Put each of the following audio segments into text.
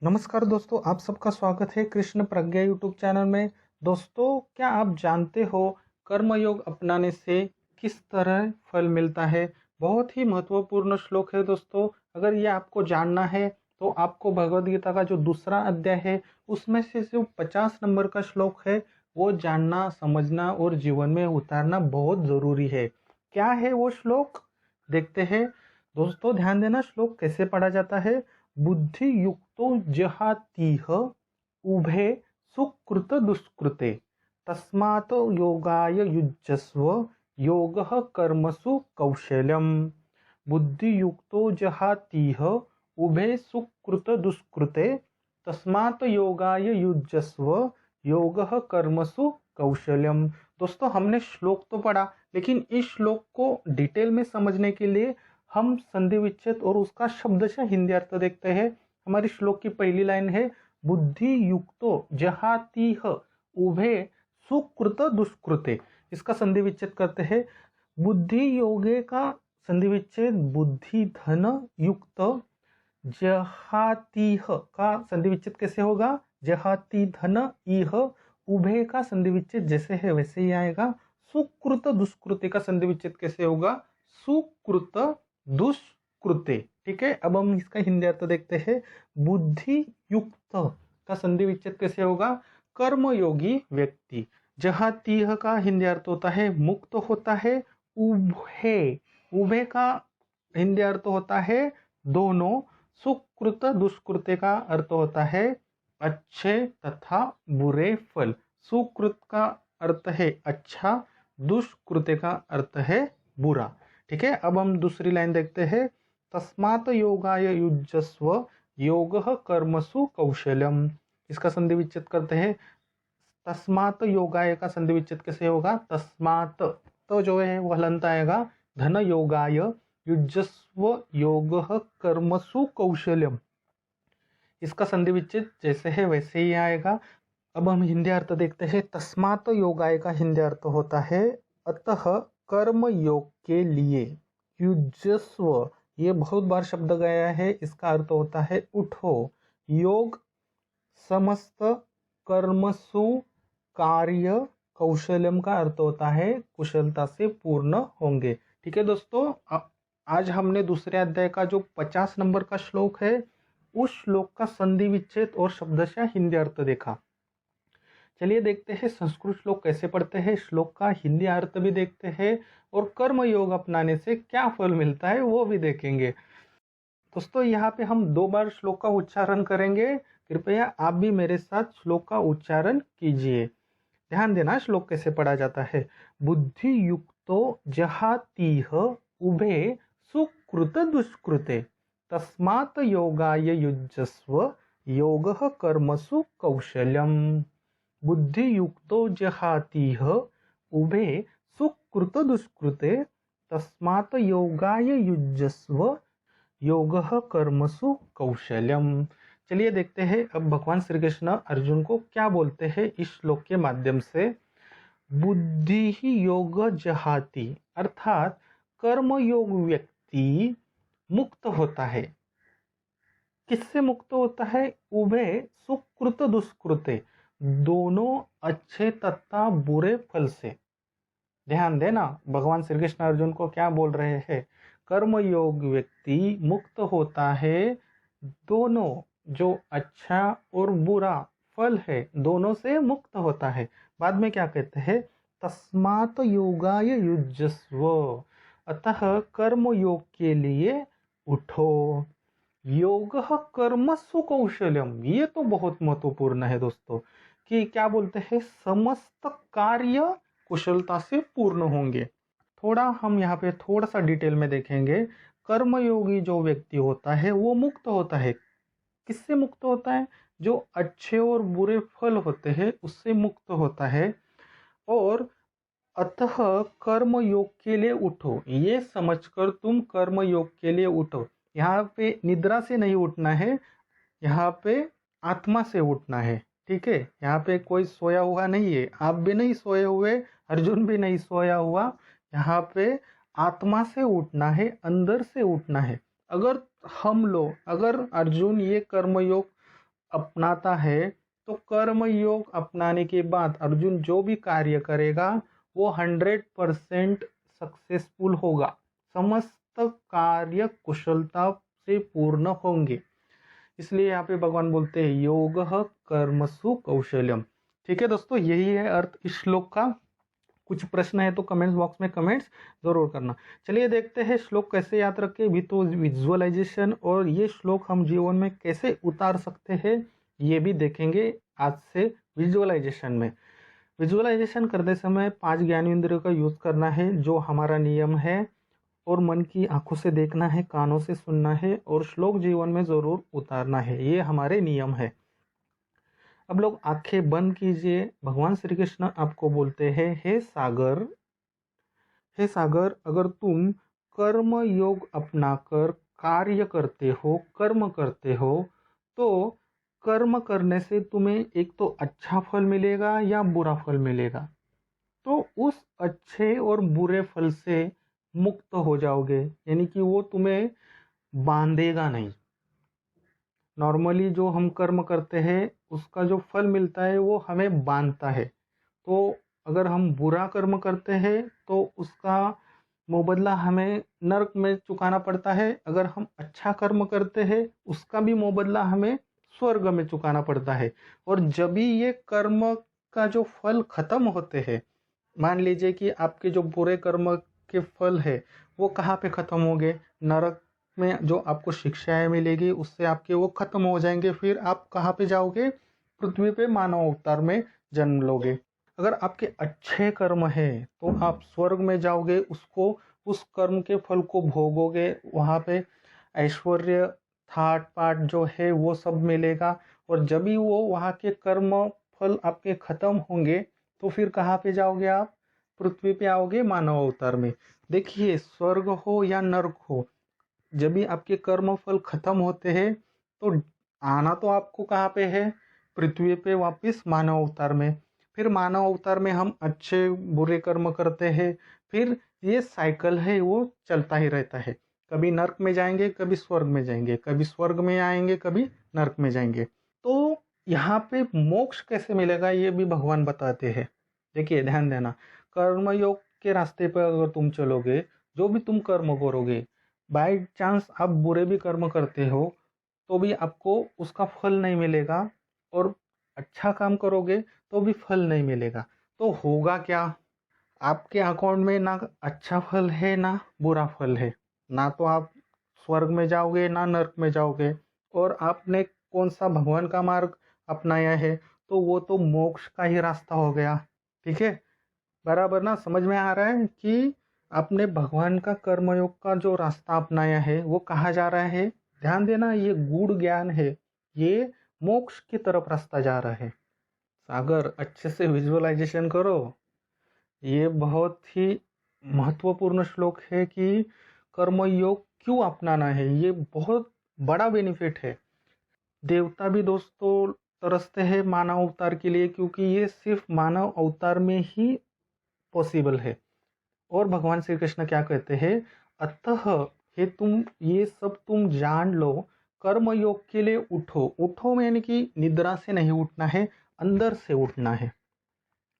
नमस्कार दोस्तों, आप सबका स्वागत है कृष्ण प्रज्ञा यूट्यूब चैनल में। दोस्तों, क्या आप जानते हो कर्मयोग अपनाने से किस तरह फल मिलता है? बहुत ही महत्वपूर्ण श्लोक है दोस्तों। अगर ये आपको जानना है तो आपको भगवद गीता का जो दूसरा अध्याय है उसमें से जो 50 नंबर का श्लोक है वो जानना, समझना और जीवन में उतारना बहुत जरूरी है। क्या है वो श्लोक? देखते हैं। दोस्तों ध्यान देना, श्लोक कैसे पढ़ा जाता है। बुद्धि युक्तो जहातीह उभे सुकृत दुष्कृते तस्मात् योगाय युज्यस्व योगः कर्मसु कौशल्यम। बुद्धि युक्तो जहातीह उभे सुकृत दुष्कृते तस्मात् योगाय युज्यस्व योगः कर्मसु कौशल्यम। दोस्तों हमने श्लोक तो पढ़ा, लेकिन इस श्लोक को डिटेल में समझने के लिए हम संधि विच्छेद और उसका शब्दशः हिंदी अर्थ देखते हैं। हमारी श्लोक की पहली लाइन है बुद्धि युक्तो जहातीह उभे सुकृत दुष्कृते। इसका संधि विच्छेद करते हैं। बुद्धि योगे का संधि विच्छेद बुद्धि धन युक्त। जहातीह का संधि विच्छेद कैसे होगा? जहाती धन इह। उभे का संधि विच्छेद जैसे है वैसे ही आएगा। सुकृत दुष्कृते का संधि विच्छेद कैसे होगा? सुकृत दुष्कृते। ठीक है, अब हम इसका हिंदी अर्थ देखते हैं। बुद्धि युक्त का संधि विच्छेद कैसे होगा? कर्मयोगी व्यक्ति। जहातीह का हिंदी अर्थ होता है मुक्त होता है। उभे, उभे का हिंदी अर्थ होता है दोनों। सुकृत दुष्कृते का अर्थ होता है अच्छे तथा बुरे फल। सुकृत का अर्थ है अच्छा, दुष्कृते का अर्थ है बुरा। ठीक है, अब हम दूसरी लाइन देखते हैं। तस्मात् योगाय युज्यस्व योगः कर्मसु कौशल्यम। इसका संधि विच्छेद करते हैं। तस्मात् योगाय का संधि विच्छेद कैसे होगा? तस्मात् तो जो है वो हलंत आएगा। धन योगाय युज्यस्व योगः कर्मसु कौशल्यम। इसका संधि विच्छेद जैसे है वैसे ही आएगा। अब हम हिंदी अर्थ देखते हैं। तस्मात् योगाय का हिंदी अर्थ होता है अतः कर्म योग के लिए। युज्यस्व, ये बहुत बार शब्द गया है, इसका अर्थ होता है उठो। योग समस्त कर्मसु कार्य, कौशल्यम का अर्थ होता है कुशलता से पूर्ण होंगे। ठीक है दोस्तों, आज हमने दूसरे अध्याय का जो 50 नंबर का श्लोक है उस श्लोक का संधि विच्छेद और शब्दशः हिंदी अर्थ देखा। चलिए देखते हैं संस्कृत श्लोक कैसे पढ़ते हैं, श्लोक का हिंदी अर्थ भी देखते हैं और कर्म योग अपनाने से क्या फल मिलता है वो भी देखेंगे। दोस्तों यहाँ पे हम 2 बार श्लोक का उच्चारण करेंगे। कृपया आप भी मेरे साथ श्लोक का उच्चारण कीजिए। ध्यान देना श्लोक कैसे पढ़ा जाता है। बुद्धि युक्तो जहातीह उभे सुकृत दुष्कृते तस्मात् योगाय युज्यस्व योगः कर्मसु कौशल्यम। बुद्धि युक्तो जहातीह उभे सुकृत दुष्कृते तस्मात् योगाय युज्यस्व योगः कर्मसु कौशल्यम। चलिए देखते हैं अब भगवान श्री कृष्ण अर्जुन को क्या बोलते हैं इस श्लोक के माध्यम से। बुद्धि ही योग जहाती, अर्थात कर्म योग व्यक्ति मुक्त होता है। किससे मुक्त होता है? उभे सुकृत दुष्कृते, दोनों अच्छे तथा बुरे फल से। ध्यान देना, भगवान श्री कृष्ण अर्जुन को क्या बोल रहे हैं? कर्म योग व्यक्ति मुक्त होता है, दोनों जो अच्छा और बुरा फल है दोनों से मुक्त होता है। बाद में क्या कहते हैं? तस्मात् योगाय युज्यस्व, अतः कर्म योग के लिए उठो। योगः कर्मसु कौशल्यम, ये तो बहुत महत्वपूर्ण है दोस्तों कि क्या बोलते हैं? समस्त कार्य कुशलता से पूर्ण होंगे। थोड़ा हम यहाँ पे थोड़ा सा डिटेल में देखेंगे। कर्मयोगी जो व्यक्ति होता है वो मुक्त होता है। किससे मुक्त होता है? जो अच्छे और बुरे फल होते हैं उससे मुक्त होता है। और अतः कर्म योग के लिए उठो, ये समझकर तुम कर्म योग के लिए उठो। यहाँ पे निद्रा से नहीं उठना है, यहाँ पे आत्मा से उठना है। ठीक है, यहाँ पे कोई सोया हुआ नहीं है, आप भी नहीं सोए हुए, अर्जुन भी नहीं सोया हुआ। यहाँ पे आत्मा से उठना है, अंदर से उठना है। अगर हम लोग, अगर अर्जुन ये कर्मयोग अपनाता है तो कर्म योग अपनाने के बाद अर्जुन जो भी कार्य करेगा वो 100% सक्सेसफुल होगा, समस्त कार्य कुशलता से पूर्ण होंगे। इसलिए यहाँ पे भगवान बोलते हैं योग कर्मसु कौशल्यम। ठीक है दोस्तों, यही है अर्थ इस श्लोक का। कुछ प्रश्न है तो कमेंट्स बॉक्स में कमेंट्स जरूर करना। चलिए देखते हैं श्लोक कैसे याद रखें विथ विजुअलाइजेशन, और ये श्लोक हम जीवन में कैसे उतार सकते हैं ये भी देखेंगे आज से विजुअलाइजेशन में। विजुअलाइजेशन करते समय 5 ज्ञानेंद्रियों का यूज करना है जो हमारा नियम है, और मन की आंखों से देखना है, कानों से सुनना है, और श्लोक जीवन में जरूर उतारना है, ये हमारे नियम है। अब लोग आंखें बंद कीजिए। भगवान श्री कृष्ण आपको बोलते हैं हे सागर, हे सागर, अगर तुम कर्म योग अपनाकर कार्य करते हो, कर्म करते हो, तो कर्म करने से तुम्हें एक तो अच्छा फल मिलेगा या बुरा फल मिलेगा, तो उस अच्छे और बुरे फल से मुक्त हो जाओगे, यानी कि वो तुम्हें बांधेगा नहीं। नॉर्मली जो हम कर्म करते हैं उसका जो फल मिलता है वो हमें बांधता है, तो अगर हम बुरा कर्म करते हैं तो उसका मुबदला हमें नरक में चुकाना पड़ता है, अगर हम अच्छा कर्म करते हैं उसका भी मुबदला हमें स्वर्ग में चुकाना पड़ता है। और जब भी ये कर्म का जो फल खत्म होते हैं, मान लीजिए कि आपके जो बुरे कर्म के फल है वो कहाँ पे खत्म होंगे, नरक में जो आपको शिक्षाएं मिलेगी उससे आपके वो खत्म हो जाएंगे, फिर आप कहाँ पे जाओगे, पृथ्वी पे मानव अवतार में जन्म लोगे। अगर आपके अच्छे कर्म है तो आप स्वर्ग में जाओगे, उसको उस कर्म के फल को भोगोगे, वहाँ पे ऐश्वर्य थाट पाट जो है वो सब मिलेगा। और जब भी वो वहाँ के कर्म फल आपके खत्म होंगे तो फिर कहाँ पे जाओगे आप, पृथ्वी पे आओगे मानव अवतार में। देखिए स्वर्ग हो या नरक हो, जब भी आपके कर्म फल खत्म होते हैं तो आना तो आपको कहाँ पे है, पृथ्वी पे वापस मानव अवतार में। फिर मानव अवतार में हम अच्छे बुरे कर्म करते हैं, फिर ये साइकिल है वो चलता ही रहता है, कभी नरक में जाएंगे कभी स्वर्ग में जाएंगे, कभी स्वर्ग में आएंगे कभी नरक में जाएंगे। तो यहाँ पे मोक्ष कैसे मिलेगा ये भी भगवान बताते हैं। देखिए ध्यान देना, कर्मयोग के रास्ते पर अगर तुम चलोगे, जो भी तुम कर्म करोगे, बाय चांस आप बुरे भी कर्म करते हो तो भी आपको उसका फल नहीं मिलेगा, और अच्छा काम करोगे तो भी फल नहीं मिलेगा। तो होगा क्या, आपके अकाउंट में ना अच्छा फल है ना बुरा फल है, ना तो आप स्वर्ग में जाओगे ना नरक में जाओगे, और आपने कौन सा भगवान का मार्ग अपनाया है तो वो तो मोक्ष का ही रास्ता हो गया। ठीक है, बराबर ना, समझ में आ रहा है कि आपने भगवान का कर्मयोग का जो रास्ता अपनाया है वो कहाँ जा रहा है। ध्यान देना, ये गूढ़ ज्ञान है, ये मोक्ष की तरफ रास्ता जा रहा है। सागर अच्छे से विजुअलाइजेशन करो, ये बहुत ही महत्वपूर्ण श्लोक है कि कर्मयोग क्यों अपनाना है, ये बहुत बड़ा बेनिफिट है। देवता भी दोस्तों तरसते हैं मानव अवतार के लिए, क्योंकि ये सिर्फ मानव अवतार में ही पॉसिबल है। और भगवान श्री कृष्ण क्या कहते हैं, अतः हे तुम ये सब तुम जान लो, कर्म योग के लिए उठो। उठो यानी कि निद्रा से नहीं उठना है, अंदर से उठना है।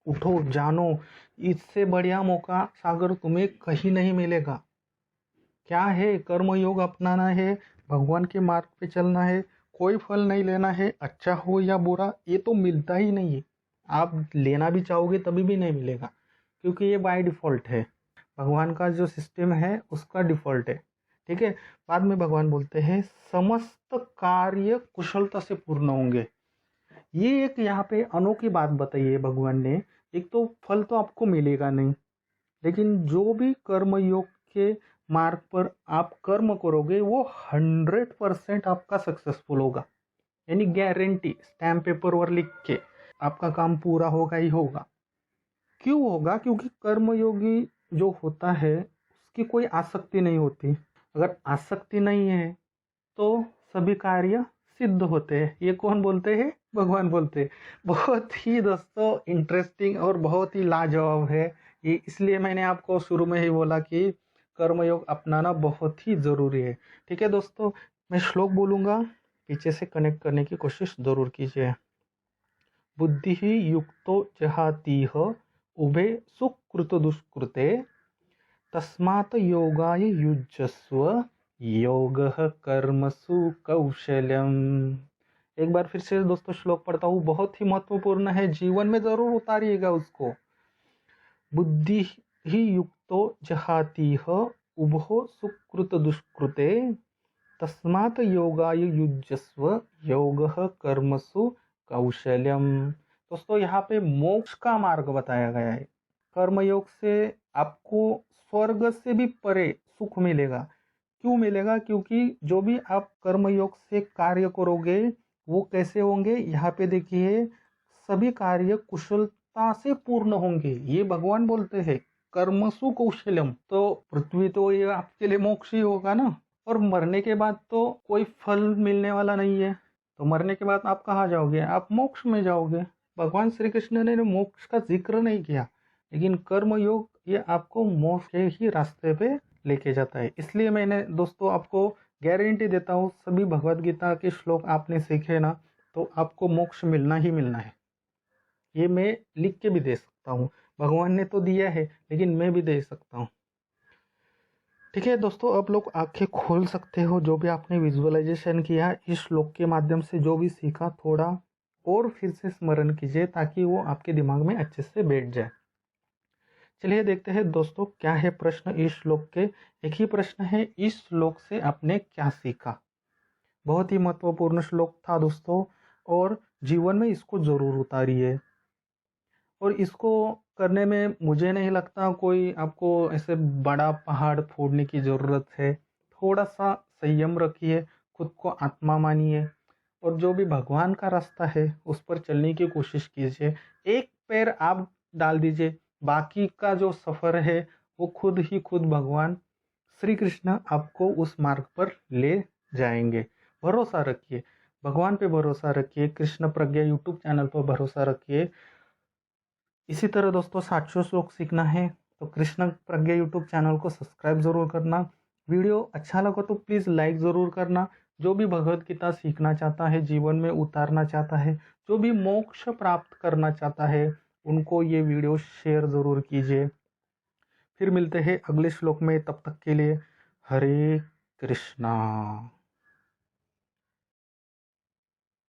उठो, जानो, इससे बढ़िया मौका सागर तुम्हें कहीं नहीं मिलेगा। क्या है, कर्म योग अपनाना है, भगवान के मार्ग पे चलना है, कोई फल नहीं लेना है, अच्छा हो या बुरा ये तो मिलता ही नहीं है। आप लेना भी चाहोगे तभी भी नहीं मिलेगा, क्योंकि ये बाय डिफॉल्ट है, भगवान का जो सिस्टम है उसका डिफॉल्ट है। ठीक है, बाद में भगवान बोलते हैं समस्त कार्य कुशलता से पूर्ण होंगे। ये एक यहाँ पे अनोखी बात बताई है भगवान ने। एक तो फल तो आपको मिलेगा नहीं, लेकिन जो भी कर्म योग के मार्ग पर आप कर्म करोगे वो 100% आपका सक्सेसफुल होगा, यानी गारंटी, स्टैम्प पेपर पर लिख के आपका काम पूरा होगा ही होगा। क्यों होगा, क्योंकि कर्मयोगी जो होता है उसकी कोई आसक्ति नहीं होती। अगर आसक्ति नहीं है तो सभी कार्य सिद्ध होते हैं। ये कौन बोलते हैं, भगवान बोलते हैं। बहुत ही दोस्तों इंटरेस्टिंग और बहुत ही लाजवाब है ये, इसलिए मैंने आपको शुरू में ही बोला कि कर्मयोग अपनाना बहुत ही जरूरी है। ठीक है दोस्तों, मैं श्लोक बोलूँगा, पीछे से कनेक्ट करने की कोशिश जरूर कीजिए। बुद्धि ही युक्तो जहातीह उभे सुकृत दुष्कृते तस्मात् योगाय युज्यस्व योगः कर्मसु कौशल्यम। एक बार फिर से दोस्तों श्लोक पढ़ता हूँ, बहुत ही महत्वपूर्ण है, जीवन में जरूर उतारिएगा उसको। बुद्धि ही युक्तो जहातीह उभो सुकृत दुष्कृते तस्मात् योगाय युज्यस्व योगः कर्मसु कौशल्यम। दोस्तों यहाँ पे मोक्ष का मार्ग बताया गया है। कर्मयोग से आपको स्वर्ग से भी परे सुख मिलेगा। क्यों मिलेगा? क्योंकि जो भी आप कर्मयोग से कार्य करोगे वो कैसे होंगे, यहाँ पे देखिए, सभी कार्य कुशलता से पूर्ण होंगे, ये भगवान बोलते हैं। कर्मसु कौशल्यम, तो पृथ्वी तो ये आपके लिए मोक्ष ही होगा ना। और मरने के बाद तो कोई फल मिलने वाला नहीं है, तो मरने के बाद आप कहाँ जाओगे? आप मोक्ष में जाओगे। भगवान श्री कृष्ण ने मोक्ष का जिक्र नहीं किया, लेकिन कर्म योग ये आपको मोक्ष के ही रास्ते पे लेके जाता है। इसलिए मैंने दोस्तों आपको गारंटी देता हूँ, सभी भगवत गीता के श्लोक आपने सीखे ना तो आपको मोक्ष मिलना ही मिलना है। ये मैं लिख के भी दे सकता हूँ, भगवान ने तो दिया है लेकिन मैं भी दे सकता हूँ। ठीक है दोस्तों, अब लोग आंखें खोल सकते हो। जो भी आपने विजुअलाइजेशन किया, इस श्लोक के माध्यम से जो भी सीखा थोड़ा और फिर से स्मरण कीजिए ताकि वो आपके दिमाग में अच्छे से बैठ जाए। चलिए देखते हैं दोस्तों क्या है प्रश्न इस श्लोक के। एक ही प्रश्न है, इस श्लोक से आपने क्या सीखा। बहुत ही महत्वपूर्ण श्लोक था दोस्तों, और जीवन में इसको जरूर उतारिए। और इसको करने में मुझे नहीं लगता कोई आपको ऐसे बड़ा पहाड़ फोड़ने की ज़रूरत है। थोड़ा सा संयम रखिए, खुद को आत्मा मानिए, और जो भी भगवान का रास्ता है उस पर चलने की कोशिश कीजिए। एक पैर आप डाल दीजिए, बाकी का जो सफ़र है वो खुद ही खुद भगवान श्री कृष्ण आपको उस मार्ग पर ले जाएंगे। भरोसा रखिए, भगवान पे भरोसा रखिए, कृष्ण प्रज्ञा यूट्यूब चैनल पर भरोसा रखिए। इसी तरह दोस्तों 700 श्लोक सीखना है तो कृष्ण प्रज्ञा यूट्यूब चैनल को सब्सक्राइब जरूर करना। वीडियो अच्छा लगा तो प्लीज़ लाइक ज़रूर करना। जो भी भगवत गीता सीखना चाहता है, जीवन में उतारना चाहता है, जो भी मोक्ष प्राप्त करना चाहता है, उनको ये वीडियो शेयर ज़रूर कीजिए। फिर मिलते हैं अगले श्लोक में, तब तक के लिए हरे कृष्णा।